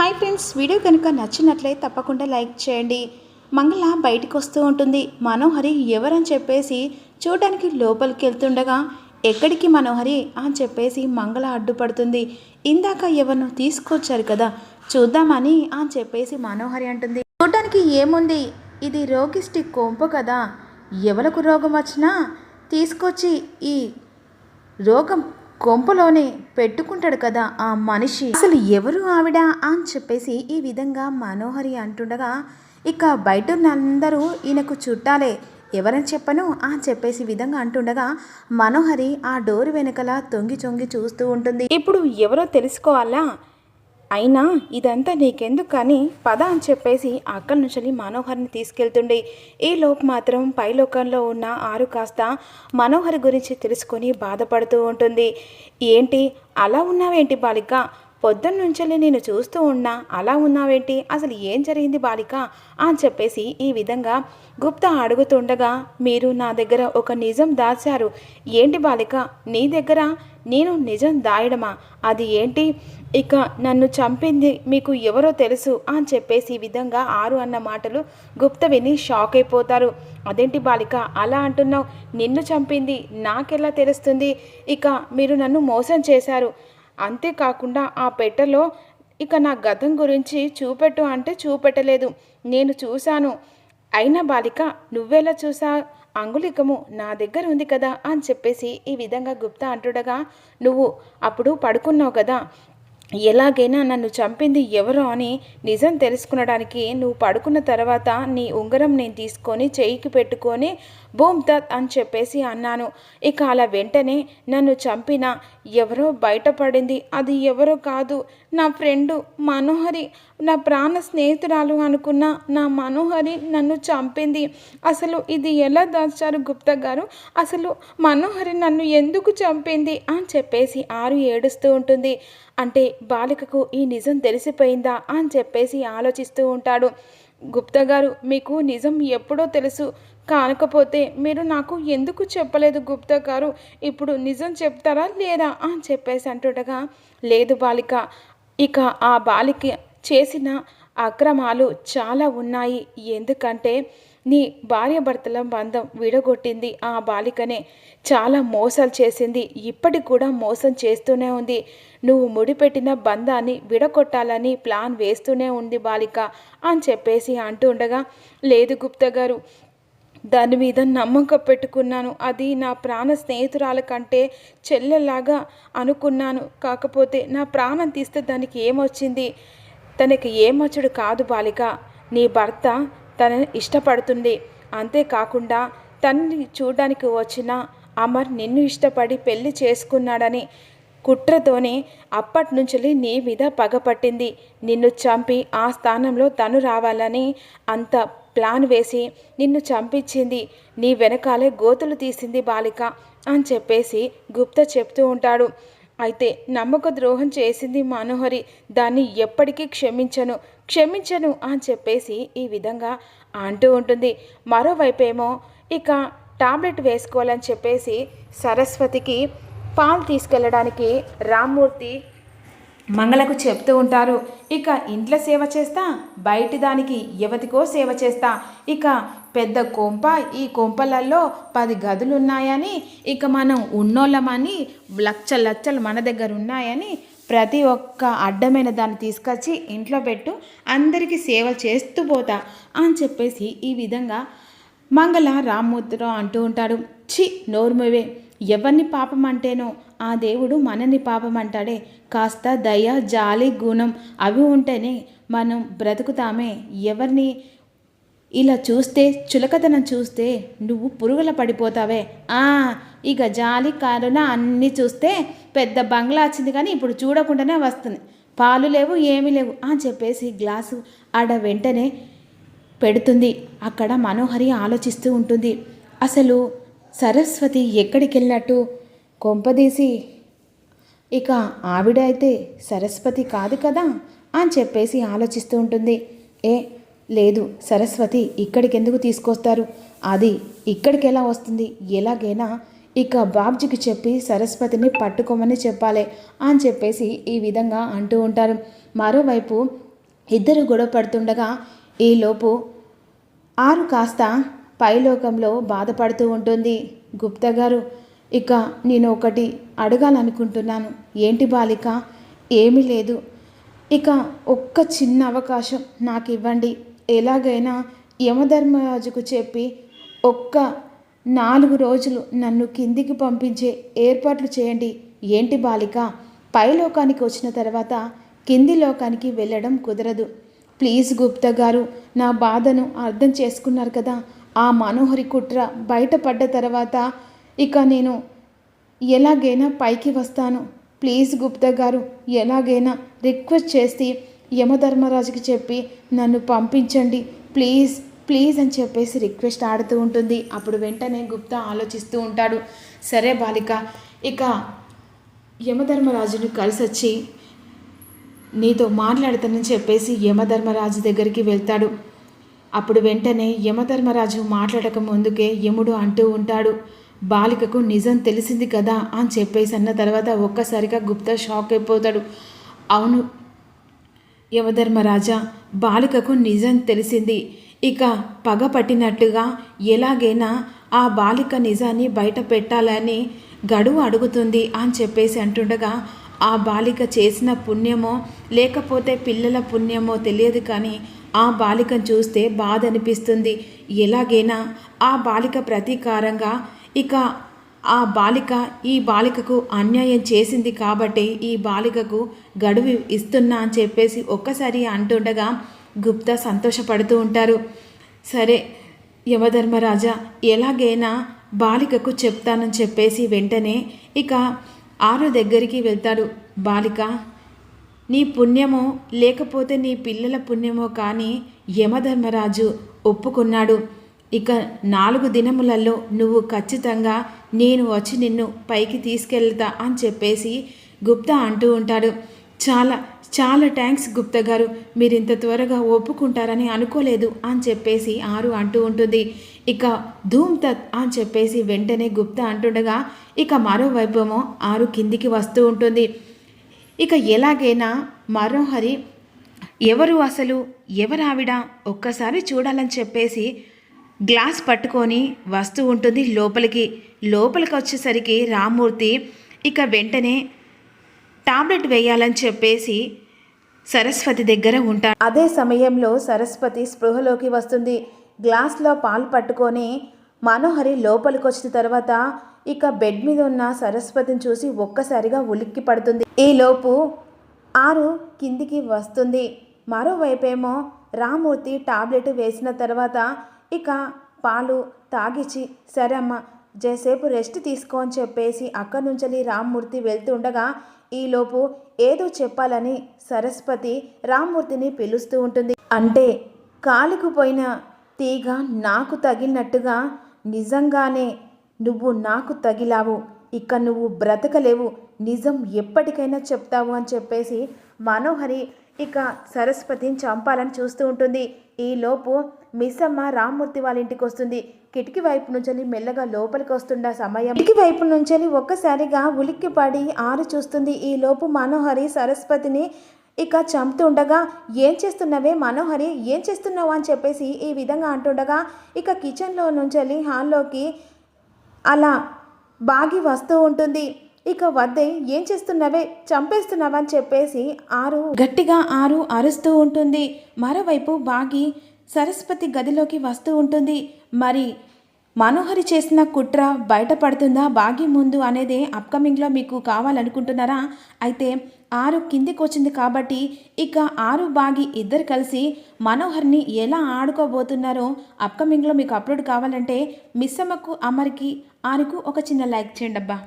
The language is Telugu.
హాయ్ ఫ్రెండ్స్, వీడియో కనుక నచ్చినట్లయితే తప్పకుండా లైక్ చేయండి. మంగళ బయటికి వస్తూ ఉంటుంది. మనోహరి ఎవరని చెప్పేసి చూడడానికి లోపలికి వెళ్తుండగా ఎక్కడికి మనోహరి అని చెప్పేసి మంగళ అడ్డుపడుతుంది. ఇందాక ఎవరినో తీసుకొచ్చారు కదా, చూద్దామని అని చెప్పేసి మనోహరి అంటుంది. చూడడానికి ఏముంది, ఇది రోగిష్టి కొంపు కదా, ఎవరికి రోగం వచ్చినా తీసుకొచ్చి ఈ రోగం కొంపలోనే పెట్టుకుంటాడు కదా ఆ మనిషి. అసలు ఎవరు ఆవిడ అని చెప్పేసి ఈ విధంగా మనోహరి అంటుండగా ఇక బయట అందరూ ఈయనకు చుట్టాలే, ఎవరని చెప్పను అని చెప్పేసి విధంగా అంటుండగా మనోహరి ఆ డోర్ వెనకల తొంగి చొంగి చూస్తూ ఉంటుంది. ఇప్పుడు ఎవరో తెలుసుకోవాలా, అయినా ఇదంతా నీకెందుకు కానీ పద అని చెప్పేసి అక్కడి నుంచి మనోహర్ని తీసుకెళ్తుండే. ఈలోపు మాత్రం పైలోకంలో ఉన్న ఆరు కాస్త మనోహర్ గురించి తెలుసుకొని బాధపడుతూ ఉంటుంది. ఏంటి అలా ఉన్నావేంటి బాలిక, పొద్దున్నుంచి నేను చూస్తూ ఉన్నా, అలా ఉన్నావేంటి, అసలు ఏం జరిగింది బాలిక అని చెప్పేసి ఈ విధంగా గుప్తా అడుగుతుండగా, మీరు నా దగ్గర ఒక నిజం దాచారు. ఏంటి బాలిక, నీ దగ్గర నేను నిజం దాయడమా, అది ఏంటి, ఇక నన్ను చంపింది మీకు ఎవరో తెలుసు అని చెప్పేసి ఈ విధంగా ఆరు అన్న మాటలు గుప్త విని షాక్ అయిపోతారు. అదేంటి బాలిక అలా అంటున్నావు, నిన్ను చంపింది నాకెలా తెలుస్తుంది, ఇక మీరు నన్ను మోసం చేశారు, అంతేకాకుండా ఆ పెట్టెలో ఇక నా గతం గురించి చూపెట్టు అంటే చూపెట్టలేదు, నేను చూశాను. అయినా బాలిక నువ్వెలా చూసా, అంగుళికము నా దగ్గర ఉంది కదా అని చెప్పేసి ఈ విధంగా గుప్తా అంటుండగా, నువ్వు అప్పుడు పడుకున్నావు కదా, ఎలాగైనా నన్ను చంపింది ఎవరో అని నిజం తెలుసుకునడానికి నువ్వు పడుకున్న తర్వాత నీ ఉంగరం నేను తీసుకొని చెయ్యికి పెట్టుకొని బూమ్ తత్ అని చెప్పేసి అన్నాను. ఇక అలా వెంటనే నన్ను చంపిన ఎవరో బయటపడింది, అది ఎవరో కాదు నా ఫ్రెండు మనోహరి, నా ప్రాణ స్నేహితురాలు అనుకున్న నా మనోహరి నన్ను చంపింది. అసలు ఇది ఎలా దాచారు గుప్తా గారు, అసలు మనోహరి నన్ను ఎందుకు చంపింది అని చెప్పేసి ఆరు ఏడుస్తూ ఉంటుంది. అంటే బాలికకు ఈ నిజం తెలిసిపోయిందా అని చెప్పేసి ఆలోచిస్తూ ఉంటాడు. గుప్తా గారు మీకు నిజం ఎప్పుడో తెలుసు, కానకపోతే మీరు నాకు ఎందుకు చెప్పలేదు గుప్తా గారు, ఇప్పుడు నిజం చెప్తారా లేదా అని చెప్పేసి అంటుండగా, లేదు బాలిక, ఇక ఆ బాలిక చేసిన అక్రమాలు చాలా ఉన్నాయి, ఎందుకంటే నీ భార్యాభర్తల బంధం విడగొట్టింది ఆ బాలికనే, చాలా మోసాలు చేసింది, ఇప్పటికి కూడా మోసం చేస్తూనే ఉంది, నువ్వు ముడిపెట్టిన బంధాన్ని విడగొట్టాలని ప్లాన్ వేస్తూనే ఉంది బాలిక అని చెప్పేసి అంటూ ఉండగా, లేదు గుప్తా గారు, దాని మీద నమ్మకం పెట్టుకున్నాను, అది నా ప్రాణ స్నేహితురాల కంటే చెల్లెలాగా అనుకున్నాను, కాకపోతే నా ప్రాణం తీస్తే దానికి ఏమొచ్చింది, తనకి ఏమొచ్చుడు కాదు బాలిక, నీ భర్త తనని ఇష్టపడుతుంది, అంతేకాకుండా తనని చూడడానికి వచ్చిన అమర్ నిన్ను ఇష్టపడి పెళ్లి చేసుకున్నాడని కుట్రతోనే అప్పటి నుంచి నీ మీద పగపట్టింది, నిన్ను చంపి ఆ స్థానంలో తను రావాలని అంత ప్లాన్ వేసి నిన్ను చంపించింది, నీ వెనకాలే గోతులు తీసింది బాలిక అని చెప్పేసి గుప్తా చెప్తూ ఉంటాడు. అయితే నమ్మక ద్రోహం చేసింది మనోహరి, దాన్ని ఎప్పటికీ క్షమించను అని చెప్పేసి ఈ విధంగా అంటూ ఉంటుంది. మరోవైపేమో ఇక టాబ్లెట్ వేసుకోవాలని చెప్పేసి సరస్వతికి పాలు తీసుకెళ్ళడానికి రామ్మూర్తి మంగళకు చెప్తూ ఉంటారు. ఇక ఇంట్లో సేవ చేస్తా, బయటి దానికి యువతికో సేవ చేస్తా, ఇక పెద్ద కొంప, ఈ కొంపలలో 10 గదులు ఉన్నాయని, ఇక మనం ఉన్నోళ్ళమని లక్షలు మన దగ్గర ఉన్నాయని ప్రతి ఒక్క అడ్డమైన దాన్ని తీసుకొచ్చి ఇంట్లో పెట్టు, అందరికీ సేవ చేస్తూ పోతా అని చెప్పేసి ఈ విధంగా మంగళ రామ్మూర్తితో అంటూ ఉంటాడు. చి నోర్మవే, ఎవరిని పాపం అంటేనో ఆ దేవుడు మనని పాపం అంటాడే, కాస్త దయ జాలి గుణం అవి ఉంటేనే మనం బ్రతుకుతామే, ఎవరిని ఇలా చూస్తే చులకతనం చూస్తే నువ్వు పురుగుల పడిపోతావే, ఇక జాలి కరుణ అన్నీ చూస్తే పెద్ద బంగ్లా వచ్చింది కానీ ఇప్పుడు చూడకుండానే వస్తుంది, పాలు లేవు ఏమీ లేవు అని చెప్పేసి గ్లాసు ఆడ వెంటనే పెడుతుంది. అక్కడ మనోహరి ఆలోచిస్తూ ఉంటుంది, అసలు సరస్వతి ఎక్కడికి వెళ్ళినట్టు, కొంపదీసి ఇక ఆవిడ అయితే సరస్వతి కాదు కదా అని చెప్పేసి ఆలోచిస్తూ ఉంటుంది. లేదు, సరస్వతి ఇక్కడికి ఎందుకు తీసుకొస్తారు, అది ఇక్కడికి ఎలా వస్తుంది, ఎలాగైనా ఇక బాబ్జీకి చెప్పి సరస్వతిని పట్టుకోమని చెప్పాలి అని చెప్పేసి ఈ విధంగా అంటూ ఉంటారు. మరోవైపు ఇద్దరు గొడవ పడుతుండగా ఈలోపు ఆరు కాస్త పైలోకంలో బాధపడుతూ ఉంటుంది. గుప్తా గారు, ఇక నేను ఒకటి అడగాలనుకుంటున్నాను. ఏంటి బాలిక? ఏమీ లేదు. ఇక ఒక్క చిన్న అవకాశం నాకు ఇవ్వండి. ఎలాగైనా యమధర్మరాజుకు చెప్పి ఒక్క 4 రోజులు నన్ను కిందికి పంపించే ఏర్పాట్లు చేయండి. ఏంటి బాలిక? పైలోకానికి వచ్చిన తర్వాత కింది లోకానికి వెళ్ళడం కుదరదు. ప్లీజ్ గుప్తా గారు, నా బాధను అర్థం చేసుకున్నారు కదా. ఆ మనోహరి కుట్ర బయటపడ్డ తర్వాత ఇక నేను ఎలాగైనా పైకి వస్తాను. ప్లీజ్ గుప్తా గారు, ఎలాగైనా రిక్వెస్ట్ చేసి యమధర్మరాజుకి చెప్పి నన్ను పంపించండి. ప్లీజ్ ప్లీజ్ అని చెప్పేసి రిక్వెస్ట్ ఆడుతూ ఉంటుంది. అప్పుడు వెంటనే గుప్తా ఆలోచిస్తూ ఉంటాడు. సరే బాలిక, ఇక యమధర్మరాజును కలిసి వచ్చి నీతో మాట్లాడతానని చెప్పేసి యమధర్మరాజు దగ్గరికి వెళ్తాడు. అప్పుడు వెంటనే యమధర్మరాజు మాట్లాడక ముందుకే యముడు అంటూ ఉంటాడు, బాలికకు నిజం తెలిసింది కదా అని చెప్పేసి అన్న తర్వాత ఒక్కసారిగా గుప్తా షాక్ అయిపోతాడు. అవును యమధర్మరాజా, బాలికకు నిజం తెలిసింది. ఇక పగ పట్టినట్టుగా ఎలాగైనా ఆ బాలిక నిజాన్ని బయట పెట్టాలని గడువు అడుగుతుంది అని చెప్పేసి అంటుండగా, ఆ బాలిక చేసిన పుణ్యమో లేకపోతే పిల్లల పుణ్యమో తెలియదు, కానీ ఆ బాలికను చూస్తే బాధ అనిపిస్తుంది. ఎలాగైనా ఆ బాలిక ప్రతీకారంగా ఇక ఈ బాలికకు అన్యాయం చేసింది కాబట్టి ఈ బాలికకు గడువు ఇస్తున్నా అని చెప్పేసి ఒక్కసారి అంటుండగా గుప్తా సంతోషపడుతూ ఉంటారు. సరే యమధర్మరాజా, ఎలాగైనా బాలికకు చెప్తానని చెప్పేసి వెంటనే ఇక ఆరు దగ్గరికి వెళ్తాడు. బాలిక, నీ పుణ్యమో లేకపోతే నీ పిల్లల పుణ్యమో కానీ యమధర్మరాజు ఒప్పుకున్నాడు. ఇక 4 దినములలో నువ్వు ఖచ్చితంగా నేను వచ్చి నిన్ను పైకి తీసుకెళ్తా అని చెప్పేసి గుప్తా అంటూ ఉంటాడు. చాలా చాలా థ్యాంక్స్ గుప్తా గారు, మీరు ఇంత త్వరగా ఒప్పుకుంటారని అనుకోలేదు అని చెప్పేసి ఆరు అంటూ ఉంటుంది. ఇక ధూమ్ తత్ అని చెప్పేసి వెంటనే గుప్తా అంటుండగా ఇక మరోవైపేమో ఆరు కిందికి వస్తూ ఉంటుంది. ఇక ఎలాగైనా మనోహరి ఎవరు అసలు ఎవరావిడ ఒక్కసారి చూడాలని చెప్పేసి గ్లాస్ పట్టుకొని వస్తూ ఉంటుంది లోపలికి వచ్చేసరికి రామ్మూర్తి ఇక వెంటనే టాబ్లెట్ వేయాలని చెప్పేసి సరస్వతి దగ్గర ఉంటాడు. అదే సమయంలో సరస్వతి స్పృహలోకి వస్తుంది. గ్లాస్లో పాలు పట్టుకొని మనోహరి లోపలికి వచ్చిన తర్వాత ఇక బెడ్ మీద ఉన్న సరస్వతిని చూసి ఒక్కసారిగా ఉలిక్కి పడుతుంది. ఈలోపు ఆరు కిందికి వస్తుంది. మరోవైపేమో రామ్మూర్తి టాబ్లెట్ వేసిన తర్వాత ఇక పాలు తాగిచి సరే అమ్మ జసేపు రెస్ట్ తీసుకో అని చెప్పేసి అక్కడి నుంచి రామ్మూర్తి వెళ్తుండగా ఈలోపు ఏదో చెప్పాలని సరస్వతి రామ్మూర్తిని పిలుస్తూ ఉంటుంది. అంటే కాలికిపోయిన తీగ నాకు తగిలినట్టుగా నిజంగానే నువ్వు నాకు తగిలావు. ఇక నువ్వు బ్రతకలేవు. నిజం ఎప్పటికైనా చెప్తావు అని చెప్పేసి మనోహరి ఇక సరస్వతిని చంపాలని చూస్తూ ఉంటుంది. ఈలోపు మిస్సమ్మ రామ్మూర్తి వాళ్ళ ఇంటికి వస్తుంది. కిటికీ వైపు నుంచి మెల్లగా లోపలికి వస్తుండ సమయం కిటికీ వైపు నుంచి ఒక్కసారిగా ఉలిక్కిపడి ఆరు చూస్తుంది. ఈలోపు మనోహరి సరస్వతిని ఇక చంపుతుండగా ఏం చేస్తున్నావే మనోహరి, ఏం చేస్తున్నావు అని చెప్పేసి ఈ విధంగా అంటుండగా ఇక కిచెన్లో నుంచి హాల్లోకి అలా బాగి వస్తూ ఉంటుంది. ఇక వద్దే ఏం చేస్తున్నావే, చంపేస్తున్నావా అని చెప్పేసి గట్టిగా అరుస్తూ ఉంటుంది. మరోవైపు బాగి సరస్వతి గదిలోకి వస్తూ ఉంటుంది. మరి మనోహరి చేసిన కుట్ర బయటపడుతుందా బాగి ముందు అనేది అప్కమింగ్లో మీకు కావాలనుకుంటున్నారా? అయితే ఆరు కిందికి వచ్చింది కాబట్టి ఇక ఆరు బాగి ఇద్దరు కలిసి మనోహర్ని ఎలా ఆడుకోబోతున్నారో అప్కమింగ్లో మీకు అప్లోడ్ కావాలంటే మిస్సమ్మకు అమర్కి ఆరుకు ఒక చిన్న లైక్ చేయండి అబ్బా.